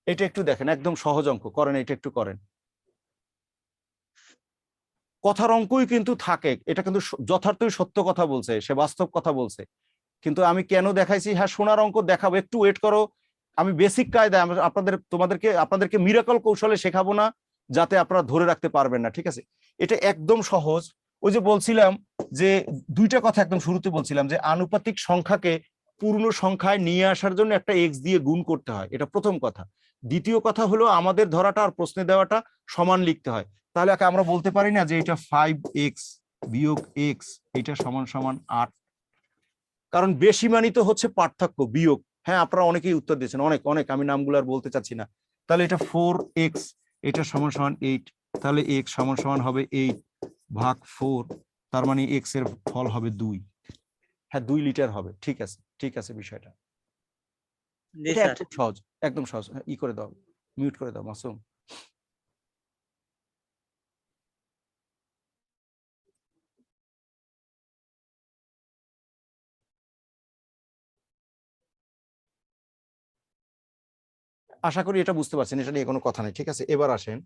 এটা একটু দেখেন, একদম সহজ অঙ্ক করেন, এটা একটু করেন। কথার অঙ্কই কিন্তু থাকে, এটা কিন্তু যথার্থই সত্য কথা বলছে, সে বাস্তব কথা বলছে। কিন্তু আমি কেন দেখাইছি, হ্যাঁ সোনার অঙ্ক দেখাবো, একটু ওয়েট করো। আমি বেসিক কায়দায় আপনাদেরকে মিরাকল কৌশলে শেখাবো না, যাতে আপনারা ধরে রাখতে পারবেন না, ঠিক আছে? এটা একদম সহজ। ওই যে বলছিলাম যে দুইটা কথা একদম শুরুতে বলছিলাম যে আনুপাতিক সংখ্যাকে পূর্ণ সংখ্যায় নিয়ে আসার জন্য একটা এক্স দিয়ে গুণ করতে হয়, এটা প্রথম কথা। দ্বিতীয় কথা হলো আমাদের ধরাটা আর প্রশ্নে দেওয়াটা সমান লিখতে হয়। তাহলে আমরা বলতে পারি না যে এটা 5x বিয়োগ x এটা সমান সমান 8, কারণ বেশি মানিত হচ্ছে পার্থক্য বিয়োগ। হ্যাঁ, আপনারা অনেকেই উত্তর দিয়েছেন, অনেক অনেক, আমি নামগুলো আর বলতে চাচ্ছি না। তাহলে এটা 4x এটা সমান সমান 8, তাহলে x সমান সমান হবে 8 ভাগ 4, তার মানে x এর ফল হবে 2। হ্যাঁ 2 লিটার হবে, ঠিক আছে, ঠিক আছে বিষয়টা। জি এটা স্যার। একদম সহজ, একদম সহজ। ই করে দাও, মিউট করে দাও মাসুম। আশা করি এটা বুঝতে পারছেন, এটা নিয়ে কোনো কথা নেই, ঠিক আছে? এবার আসেন